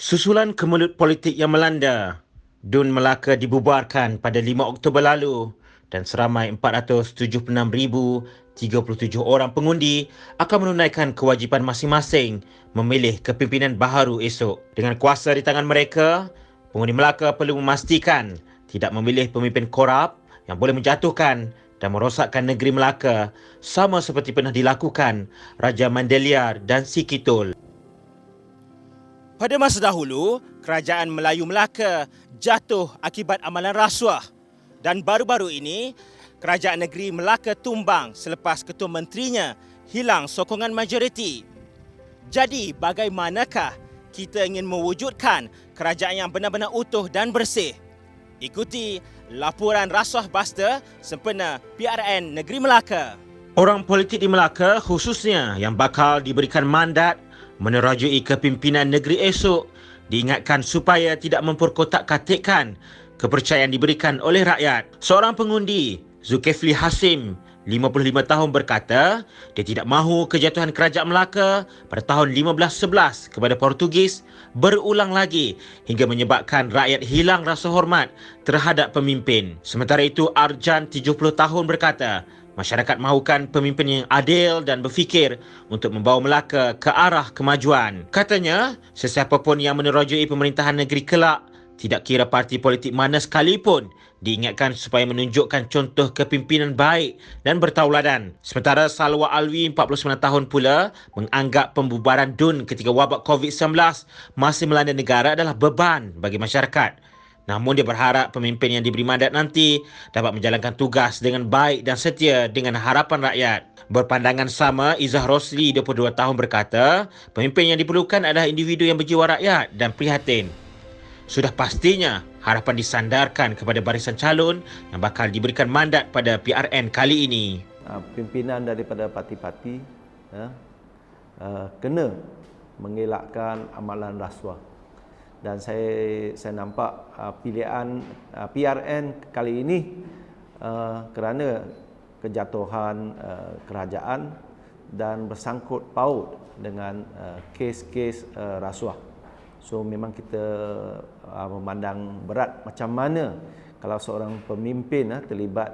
Susulan kemelut politik yang melanda, DUN Melaka dibubarkan pada 5 Oktober lalu dan seramai 476,037 orang pengundi akan menunaikan kewajipan masing-masing memilih kepimpinan baharu esok. Dengan kuasa di tangan mereka, pengundi Melaka perlu memastikan tidak memilih pemimpin korup yang boleh menjatuhkan dan merosakkan negeri Melaka sama seperti pernah dilakukan Raja Mandeliar dan Sikitol. Pada masa dahulu, Kerajaan Melayu Melaka jatuh akibat amalan rasuah dan baru-baru ini, Kerajaan Negeri Melaka tumbang selepas ketua menterinya hilang sokongan majoriti. Jadi, bagaimanakah kita ingin mewujudkan kerajaan yang benar-benar utuh dan bersih? Ikuti laporan rasuah basta sempena PRN Negeri Melaka. Orang politik di Melaka khususnya yang bakal diberikan mandat menerajui kepimpinan negeri esok diingatkan supaya tidak memperkotak-katikkan kepercayaan diberikan oleh rakyat. Seorang pengundi, Zulkifli Hasim, 55 tahun berkata dia tidak mahu kejatuhan kerajaan Melaka pada tahun 1511 kepada Portugis berulang lagi hingga menyebabkan rakyat hilang rasa hormat terhadap pemimpin. Sementara itu Arjan, 70 tahun berkata masyarakat mahukan pemimpin yang adil dan berfikir untuk membawa Melaka ke arah kemajuan. Katanya, sesiapa pun yang menerojui pemerintahan negeri kelak, tidak kira parti politik mana sekalipun, diingatkan supaya menunjukkan contoh kepimpinan baik dan bertauladan. Sementara Salwa Alwi, 49 tahun pula, menganggap pembubaran DUN ketika wabak COVID-19 masih melanda negara adalah beban bagi masyarakat. Namun dia berharap pemimpin yang diberi mandat nanti dapat menjalankan tugas dengan baik dan setia dengan harapan rakyat. Berpandangan sama, Izzah Rosli, 22 tahun berkata, pemimpin yang diperlukan adalah individu yang berjiwa rakyat dan prihatin. Sudah pastinya harapan disandarkan kepada barisan calon yang bakal diberikan mandat pada PRN kali ini. Pimpinan daripada parti-parti kena mengelakkan amalan rasuah. Dan saya nampak pilihan PRN kali ini kerana kejatuhan kerajaan dan bersangkut paut dengan kes-kes rasuah. So memang kita memandang berat macam mana kalau seorang pemimpin terlibat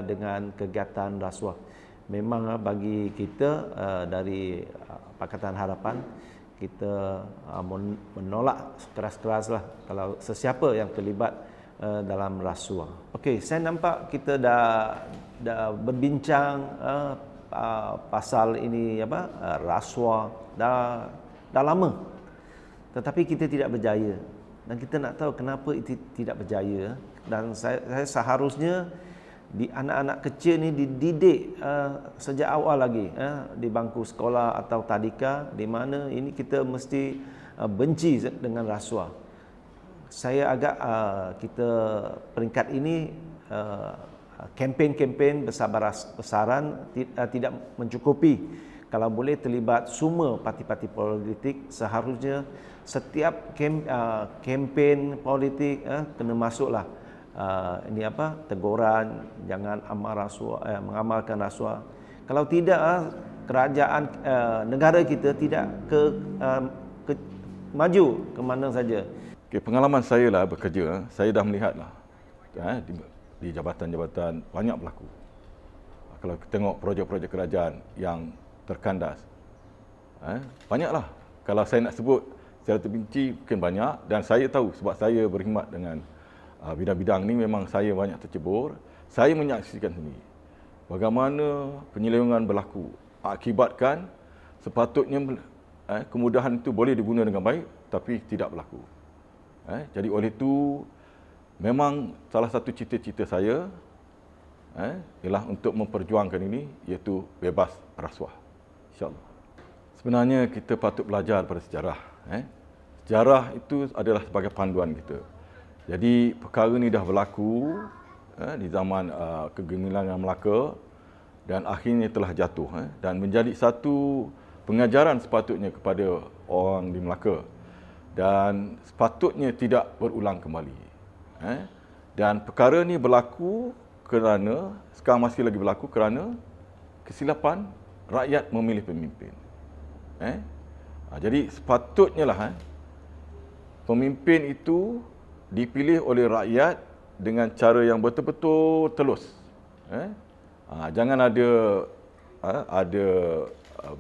dengan kegiatan rasuah. Memang bagi kita dari Pakatan Harapan, kita menolak keras-keraslah kalau sesiapa yang terlibat dalam rasuah. Okey, saya nampak kita dah berbincang pasal ini rasuah dah lama. Tetapi kita tidak berjaya. Dan kita nak tahu kenapa itu tidak berjaya. Dan saya seharusnya di anak-anak kecil ni dididik sejak awal lagi di bangku sekolah atau tadika, di mana ini kita mesti benci dengan rasuah. Saya agak kita peringkat ini kempen-kempen besar-besaran tidak mencukupi. Kalau boleh terlibat semua parti-parti politik, seharusnya setiap kempen politik kena masuklah teguran, jangan mengamalkan rasuah. Kalau tidak, kerajaan negara kita tidak maju ke mana saja. Okay, pengalaman saya lah bekerja, saya dah melihatlah di jabatan-jabatan banyak berlaku. Kalau kita tengok projek-projek kerajaan yang terkandas, banyaklah. Kalau saya nak sebut secara terperinci mungkin banyak, dan saya tahu sebab saya berkhidmat dengan bidang-bidang ni, memang saya banyak tercebur. Saya menyaksikan sendiri bagaimana penyelewengan berlaku, akibatkan sepatutnya kemudahan itu boleh digunakan dengan baik tapi tidak berlaku. Jadi oleh itu memang salah satu cita-cita saya ialah untuk memperjuangkan ini, iaitu bebas rasuah, insya-Allah. Sebenarnya kita patut belajar pada sejarah. Sejarah itu adalah sebagai panduan kita. Jadi perkara ini dah berlaku di zaman kegemilangan Melaka dan akhirnya telah jatuh dan menjadi satu pengajaran sepatutnya kepada orang di Melaka, dan sepatutnya tidak berulang kembali. Dan perkara ini berlaku kerana, sekarang masih lagi berlaku kerana kesilapan rakyat memilih pemimpin. Jadi sepatutnya lah pemimpin itu dipilih oleh rakyat dengan cara yang betul-betul telus. Jangan ada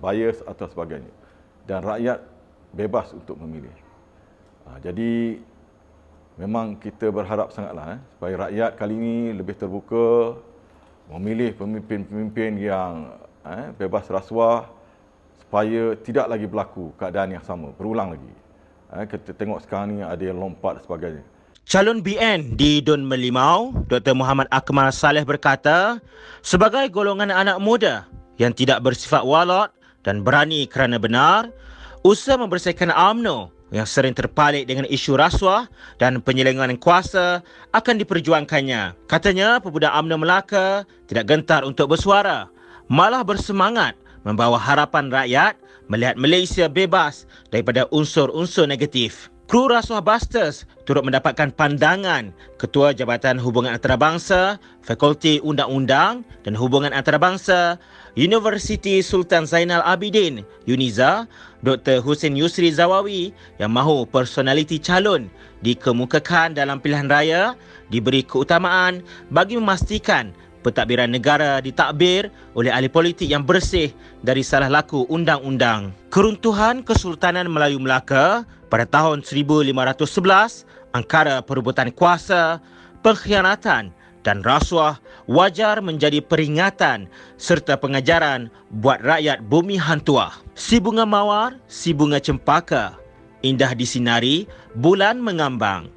bias atau sebagainya. Dan rakyat bebas untuk memilih. Jadi memang kita berharap sangatlah supaya rakyat kali ini lebih terbuka, memilih pemimpin-pemimpin yang bebas rasuah, supaya tidak lagi berlaku keadaan yang sama, berulang lagi. Kita tengok sekarang ni ada yang lompat dan sebagainya. Calon BN di Dun Merlimau, Dr. Muhammad Akmal Saleh berkata, sebagai golongan anak muda yang tidak bersifat walot dan berani kerana benar, usaha membersihkan UMNO yang sering terpalit dengan isu rasuah dan penyelewengan kuasa akan diperjuangkannya. Katanya, pemuda UMNO Melaka tidak gentar untuk bersuara, malah bersemangat membawa harapan rakyat melihat Malaysia bebas daripada unsur-unsur negatif. Kru Rasuah Busters turut mendapatkan pandangan Ketua Jabatan Hubungan Antarabangsa, Fakulti Undang-Undang dan Hubungan Antarabangsa, Universiti Sultan Zainal Abidin, UNIZA, Dr. Hussein Yusri Zawawi yang mahu personaliti calon dikemukakan dalam pilihan raya diberi keutamaan bagi memastikan pentadbiran negara ditadbir oleh ahli politik yang bersih dari salah laku undang-undang. Keruntuhan Kesultanan Melayu Melaka pada tahun 1511, angkara perebutan kuasa, pengkhianatan dan rasuah wajar menjadi peringatan serta pengajaran buat rakyat bumi Hantuah. Si bunga mawar, si bunga cempaka, indah disinari, bulan mengambang.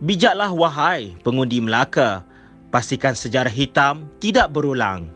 Bijaklah wahai pengundi Melaka, pastikan sejarah hitam tidak berulang.